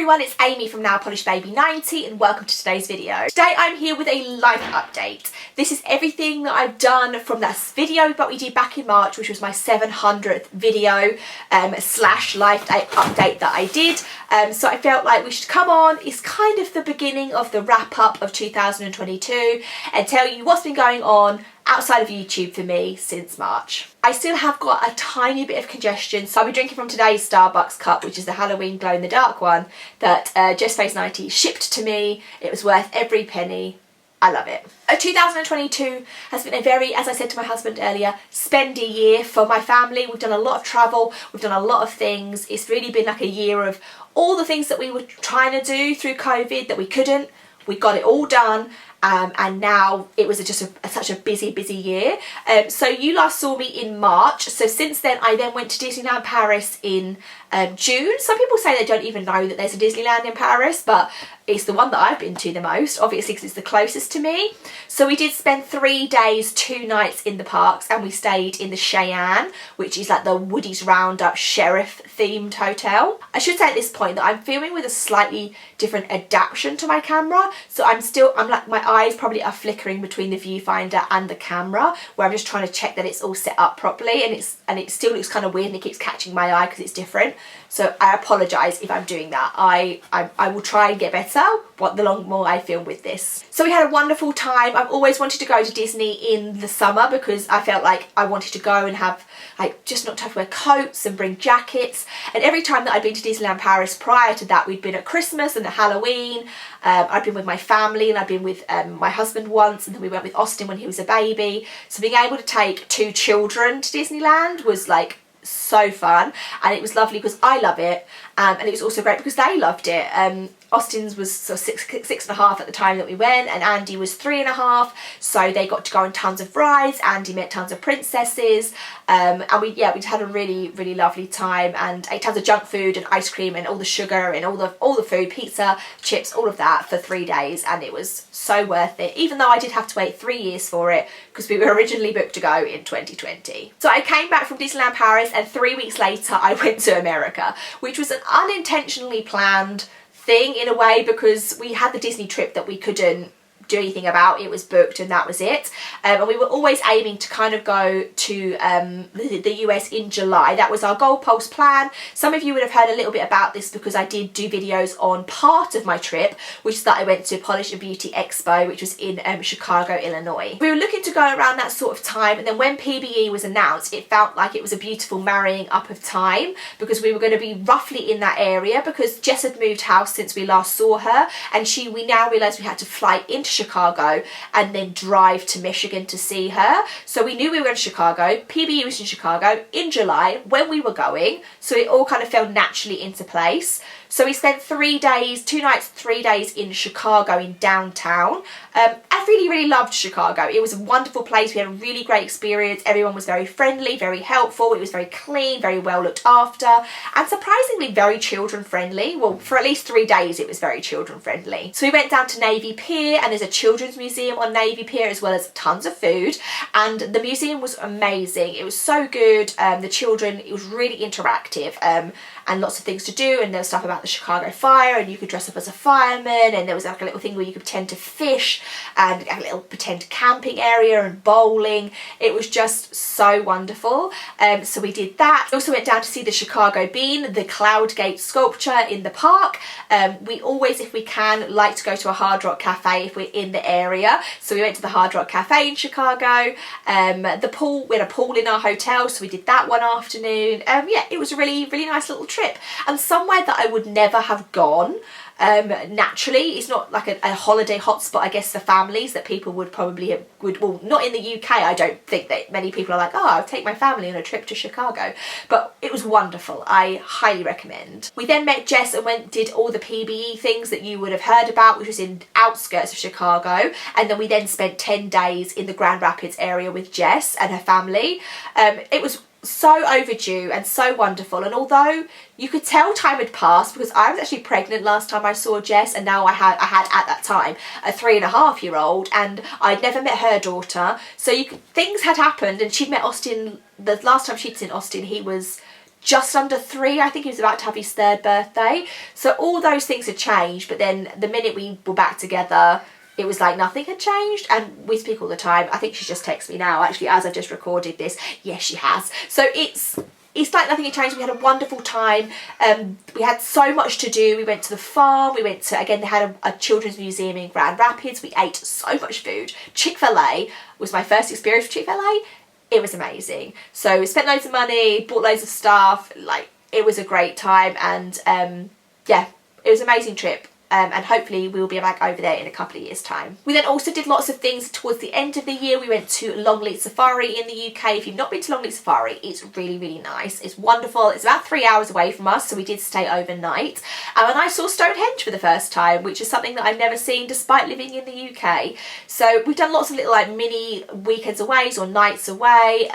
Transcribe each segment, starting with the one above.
everyone, it's Amy from Lollipolish Baby 90 and welcome to today's video. Today I'm here with a life update. This is everything that I've done from that video that we did back in March, which was my 700th video slash life update that I did. So I felt like we should come on. It's kind of the beginning of the wrap up of 2022 and tell you what's been going on outside of YouTube for me since March. I still have got a tiny bit of congestion, so I'll be drinking from today's Starbucks cup, which is the Halloween glow in the dark one that Just Face 90 shipped to me. It was worth every penny. I love it. 2022 has been a very, as I said to my husband earlier, spendy year for my family. We've done a lot of travel, we've done a lot of things. It's really been like a year of all the things that we were trying to do through COVID that we couldn't. We got it all done. And now it was just such a busy year. So you last saw me in March. So since then I then went to Disneyland Paris in June. Some people say they don't even know that there's a Disneyland in Paris, but it's the one that I've been to the most, obviously because it's the closest to me. So we did spend 3 days, 2 nights in the parks, and we stayed in the Shein, which is like the Woody's Roundup sheriff themed hotel. I should say at this point that I'm filming with a slightly different adaptation to my camera. So I'm like, my eyes probably are flickering between the viewfinder and the camera, where I'm just trying to check that it's all set up properly, and it still looks kind of weird and it keeps catching my eye because it's different. So I apologise if I'm doing that. I will try and get better the more I film with this. So we had a wonderful time. I've always wanted to go to Disney in the summer because I felt like I wanted to go and have like just not have to wear coats and bring jackets. And every time that I'd been to Disneyland Paris prior to that, we'd been at Christmas and at Halloween. I'd been with my family and I'd been with my husband once, and then we went with Austin when he was a baby. So being able to take 2 children to Disneyland was like so fun, and it was lovely because I love it, and it was also great because they loved it. Austin's was sort of six and a half at the time that we went, and Andy was 3.5, so they got to go on tons of rides. Andy met tons of princesses, and we had a really lovely time and ate tons of junk food and ice cream and all the sugar and all the food, pizza, chips, all of that for 3 days, and it was so worth it, even though I did have to wait 3 years for it because we were originally booked to go in 2020. So I came back from Disneyland Paris, and 3 weeks later I went to America, which was an unintentionally planned thing in a way, because we had the Disney trip that we couldn't do anything about. It was booked and that was it, and we were always aiming to kind of go to the US in July. That was our goalpost plan. Some of you would have heard a little bit about this because I did do videos on part of my trip, which is that I went to Polish and Beauty Expo, which was in Chicago, Illinois. We were looking to go around that sort of time, and then when PBE was announced, it felt like it was a beautiful marrying up of time because we were going to be roughly in that area, because Jess had moved house since we last saw her, and we now realised we had to fly into Chicago and then drive to Michigan to see her. So we knew we were in Chicago. PBE was in Chicago in July when we were going, so it all kind of fell naturally into place. So we spent 3 days, 2 nights, 3 days in Chicago, in downtown. I really loved Chicago. It was a wonderful place. We had a really great experience. Everyone was very friendly, very helpful. It was very clean, very well looked after, and surprisingly very children friendly. Well, for at least 3 days it was very children friendly. So we went down to Navy Pier, and there's a children's museum on Navy Pier as well as tons of food, and the museum was amazing. It was so good. The children, it was really interactive, and lots of things to do, and there was stuff about the Chicago fire, and you could dress up as a fireman, and there was like a little thing where you could pretend to fish, and a little pretend camping area and bowling. It was just so wonderful. So we did that. We also went down to see the Chicago Bean, the Cloud Gate sculpture in the park. We always, if we can, like to go to a Hard Rock Cafe if we're in the area. So we went to the Hard Rock Cafe in Chicago. The pool, we had a pool in our hotel, so we did that one afternoon. Yeah, it was a really nice little trip, and somewhere that I would never have gone naturally. It's not like a holiday hotspot, I guess, for families that people would probably well, not in the UK. I don't think that many people are like, oh, I'll take my family on a trip to Chicago, but it was wonderful. I highly recommend. We then met Jess and did all the PBE things that you would have heard about, which was in outskirts of Chicago, and then we then spent 10 days in the Grand Rapids area with Jess and her family. It was so overdue and so wonderful, and although you could tell time had passed because I was actually pregnant last time I saw Jess, and now I had at that time a 3.5-year-old, and I'd never met her daughter, so things had happened, and she'd met Austin the last time she'd seen Austin. He was just under 3. I think he was about to have his 3rd birthday. So all those things had changed, but then the minute we were back together, it was like nothing had changed. And we speak all the time. I think she's just texted me now, actually, as I just recorded this. Yes, she has. So it's like nothing had changed. We had a wonderful time. We had so much to do. We went to the farm. We went to, again, they had a children's museum in Grand Rapids. We ate so much food. Chick-fil-A was my first experience with Chick-fil-A. It was amazing. So we spent loads of money, bought loads of stuff. Like, it was a great time. And yeah, it was an amazing trip. And hopefully we'll be back over there in a couple of years' time. We then also did lots of things towards the end of the year. We went to Longleat Safari in the UK. If you've not been to Longleat Safari, it's really, really nice. It's wonderful. It's about 3 hours away from us, so we did stay overnight. And I saw Stonehenge for the first time, which is something that I've never seen despite living in the UK. So we've done lots of little like mini weekends away or nights away.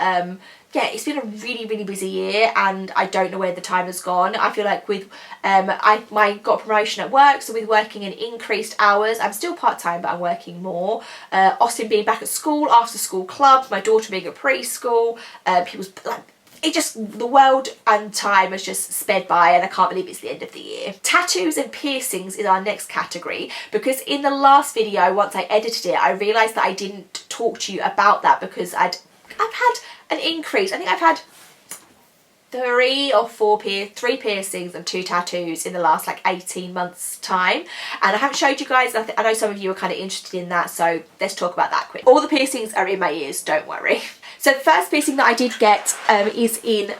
Yeah, it's been a really, really busy year, and I don't know where the time has gone. I feel like with, I got a promotion at work, so with working in increased hours, I'm still part-time, but I'm working more. Austin being back at school, after school clubs, my daughter being at preschool, people's, like, it just, the world and time has just sped by, and I can't believe it's the end of the year. Tattoos and piercings is our next category, because in the last video, once I edited it, I realised that I didn't talk to you about that because I've had an increase. I think I've had 3 piercings and 2 tattoos in the last like 18 months time, and I haven't showed you guys. I know some of you are kind of interested in that, so let's talk about that quick. All the piercings are in my ears, don't worry. So the first piercing that I did get is in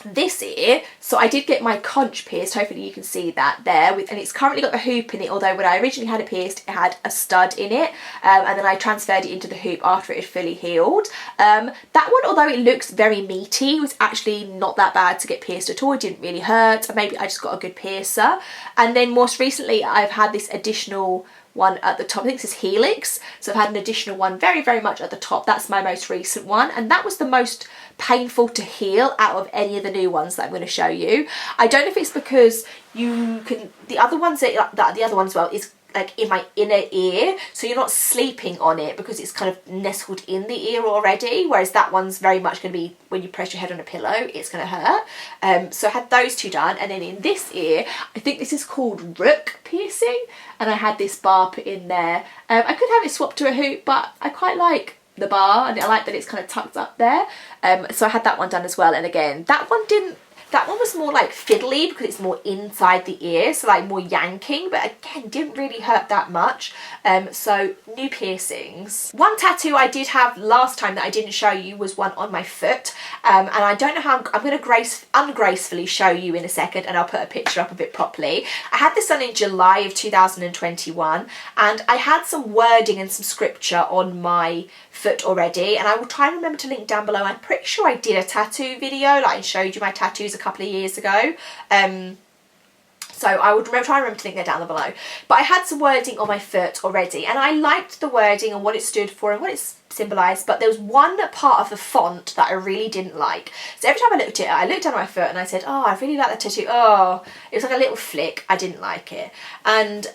this ear. So I did get my conch pierced, hopefully you can see that there, and it's currently got the hoop in it, although when I originally had it pierced it had a stud in it, and then I transferred it into the hoop after it had fully healed. That one, although it looks very meaty, was actually not that bad to get pierced at all. It didn't really hurt, maybe I just got a good piercer. And then most recently I've had this additional one at the top. I think this is Helix, so I've had an additional one very, very much at the top. That's my most recent one, and that was the most painful to heal out of any of the new ones that I'm going to show you. I don't know if it's because you can, the other ones as well is like in my inner ear, so you're not sleeping on it because it's kind of nestled in the ear already, whereas that one's very much going to be when you press your head on a pillow, it's going to hurt. So I had those 2 done, and then in this ear, I think this is called rook piercing, and I had this bar put in there. I could have it swapped to a hoop, but I quite like the bar, and I like that it's kind of tucked up there. So I had that one done as well, and again, that one was more like fiddly because it's more inside the ear, so like more yanking, but again didn't really hurt that much. So new piercings. One tattoo I did have last time that I didn't show you was one on my foot, and I don't know how I'm going to ungracefully show you in a second, and I'll put a picture up of it properly. I had this done in July of 2021, and I had some wording and some scripture on my foot already, and I will try and remember to link down below. I'm pretty sure I did a tattoo video, like I showed you my tattoos a couple of years ago, so I would try and remember to link that down below. But I had some wording on my foot already, and I liked the wording and what it stood for and what it symbolised, but there was one part of the font that I really didn't like. So every time I looked at it, I looked down at my foot and I said, oh, I really like that tattoo. Oh, it was like a little flick. I didn't like it. And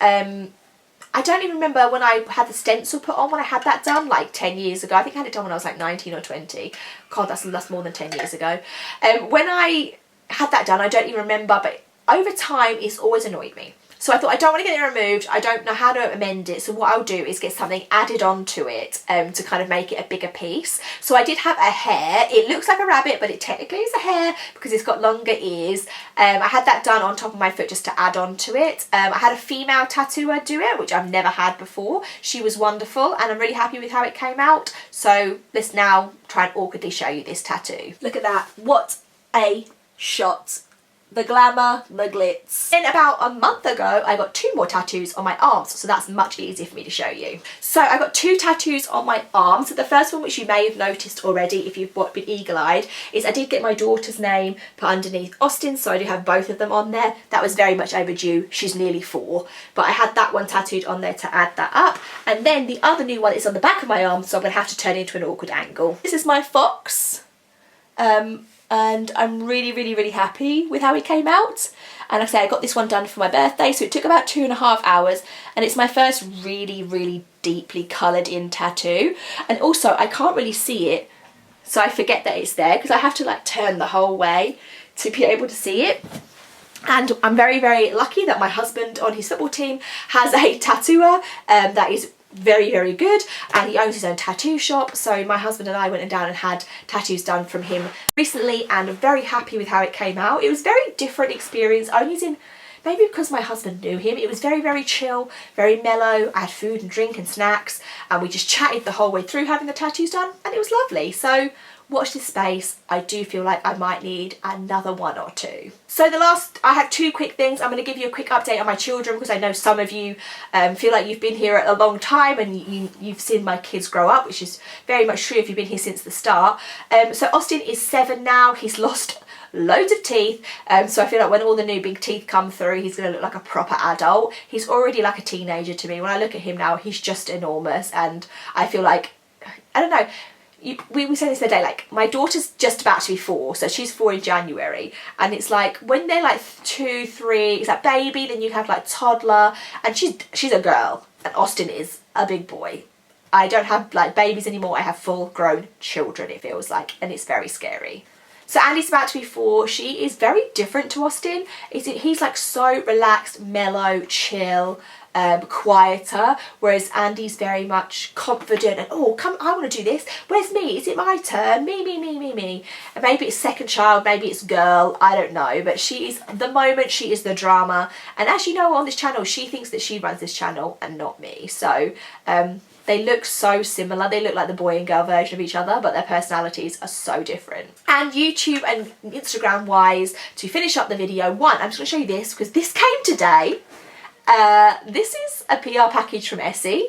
I don't even remember when I had the stencil put on, when I had that done like 10 years ago. I think I had it done when I was like 19 or 20. God, that's more than 10 years ago. When I had that done, I don't even remember, but over time it's always annoyed me. So I thought, I don't want to get it removed, I don't know how to amend it, so what I'll do is get something added onto it to kind of make it a bigger piece. So I did have a hare. It looks like a rabbit, but it technically is a hare because it's got longer ears. I had that done on top of my foot just to add on to it. I had a female tattooer do it, which I've never had before. She was wonderful, and I'm really happy with how it came out. So let's now try and awkwardly show you this tattoo. Look at that, what a shot. The glamour, the glitz. Then about a month ago, I got 2 more tattoos on my arms, so that's much easier for me to show you. So I got 2 tattoos on my arms. So the first one, which you may have noticed already if you've been eagle-eyed, is I did get my daughter's name put underneath Austin, so I do have both of them on there. That was very much overdue. She's nearly 4, but I had that one tattooed on there to add that up. And then the other new one is on the back of my arm, so I'm gonna have to turn it into an awkward angle. This is my fox. And I'm really, really, really happy with how it came out. And like I say, I got this one done for my birthday, so it took about 2.5 hours, and it's my first really, really deeply coloured in tattoo. And also, I can't really see it, so I forget that it's there, because I have to like turn the whole way to be able to see it. And I'm very, very lucky that my husband on his football team has a tattooer that is very, very good, and he owns his own tattoo shop. So my husband and I went down and had tattoos done from him recently, and I'm very happy with how it came out. It was a very different experience, only in maybe because my husband knew him. It was very, very chill, very mellow. I had food and drink and snacks, and we just chatted the whole way through having the tattoos done, and it was lovely. So watch this space. I do feel like I might need another one or two. So I have two quick things. I'm going to give you a quick update on my children, because I know some of you feel like you've been here a long time and you've seen my kids grow up, which is very much true if you've been here since the start. So Austin is 7 now. He's lost loads of teeth, so I feel like when all the new big teeth come through, he's going to look like a proper adult. He's already like a teenager to me. When I look at him now, he's just enormous, and I feel like, I don't know, we said this the other day, like my daughter's just about to be 4, so she's 4 in January, and it's like when they're like 2, 3, it's like baby, then you have like toddler, and she's a girl, and Austin is a big boy. I don't have like babies anymore, I have full grown children, it feels like, and it's very scary. So Andy's about to be 4. She is very different to Austin. He's like so relaxed, mellow, chill, quieter, whereas Andy's very much confident and, oh, come, I want to do this. Where's me? Is it my turn? Me. And maybe it's second child, maybe it's girl, I don't know. But she is the drama. And as you know on this channel, she thinks that she runs this channel and not me. So they look so similar. They look like the boy and girl version of each other, but their personalities are so different. And YouTube and Instagram wise, to finish up the video, I'm just going to show you this, because this came today. This is a PR package from Essie,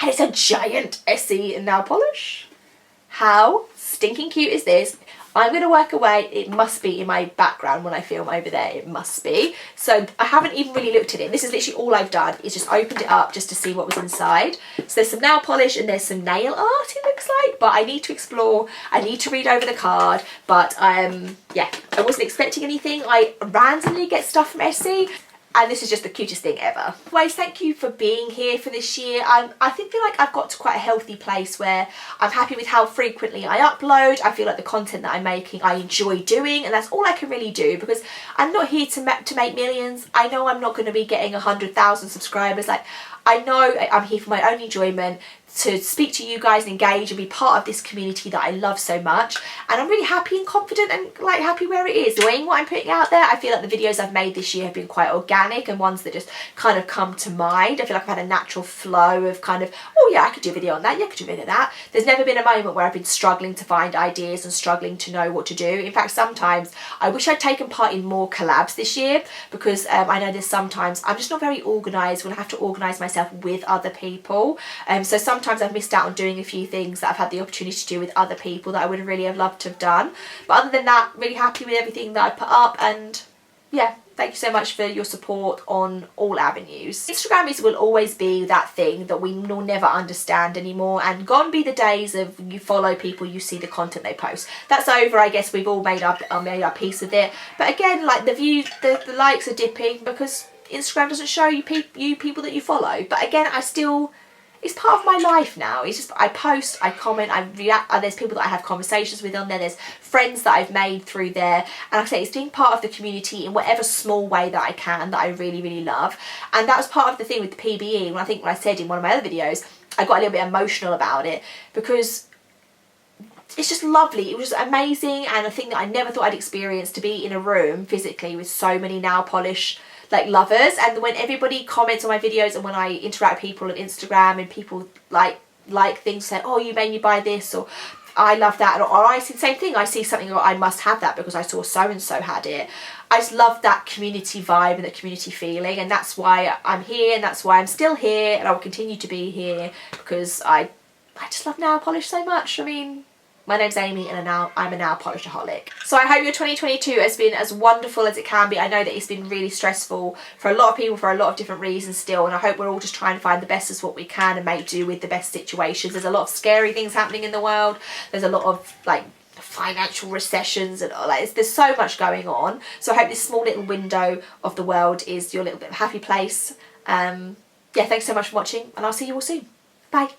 and it's a giant Essie nail polish. How stinking cute is this? I'm going to work away. It must be in my background when I film over there. It must be. So I haven't even really looked at it. This is literally all I've done is just opened it up just to see what was inside. So there's some nail polish and there's some nail art, it looks like. But I need to explore. I need to read over the card. But yeah, I wasn't expecting anything. I randomly get stuff from Essie, and this is just the cutest thing ever. Anyways, thank you for being here for this year. I feel like I've got to quite a healthy place where I'm happy with how frequently I upload. I feel like the content that I'm making I enjoy doing, and that's all I can really do, because I'm not here to make millions. I know I'm not going to be getting 100,000 subscribers. Like, I know I'm here for my own enjoyment, to speak to you guys and engage and be part of this community that I love so much. And I'm really happy and confident and like happy where it is, doing what I'm putting out there. I feel like the videos I've made this year have been quite organic and ones that just kind of come to mind. I feel like I've had a natural flow of kind of, oh yeah, I could do a video on that, yeah, I could do a video on that. There's never been a moment where I've been struggling to find ideas and struggling to know what to do. In fact, sometimes I wish I'd taken part in more collabs this year, because I know there's sometimes I'm just not very organised when I have to organise myself with other people. So sometimes I've missed out on doing a few things that I've had the opportunity to do with other people that I would really have loved to have done. But other than that, really happy with everything that I put up, and yeah, thank you so much for your support on all avenues. Instagram will always be that thing that we will never understand anymore, and gone be the days of you follow people, you see the content they post. That's over. I guess we've all made our peace with it. But again, like the views, the likes are dipping because Instagram doesn't show you people that you follow. But again, it's part of my life now. It's just, I post, I comment, I react. There's people that I have conversations with on there. There's friends that I've made through there. And like I say, it's being part of the community in whatever small way that I can, that I really, really love. And that was part of the thing with the PBE. When I said in one of my other videos, I got a little bit emotional about it, because it's just lovely. It was just amazing, and a thing that I never thought I'd experience, to be in a room physically with so many nail polish like lovers. And when everybody comments on my videos, and when I interact with people on Instagram, and people like things, say, oh, you made me buy this, or I love that, or I see the same thing, I see something, or I must have that because I saw so and so had it. I just love that community vibe and that community feeling, and that's why I'm here, and that's why I'm still here, and I will continue to be here, because I just love nail polish so much. I mean, my name's Amy, and I'm a nail polish-aholic. So I hope your 2022 has been as wonderful as it can be. I know that it's been really stressful for a lot of people for a lot of different reasons still, and I hope we're all just trying to find the best of what we can and make do with the best situations. There's a lot of scary things happening in the world. There's a lot of like financial recessions, and there's so much going on. So I hope this small little window of the world is your little bit of a happy place. Yeah, thanks so much for watching, and I'll see you all soon. Bye.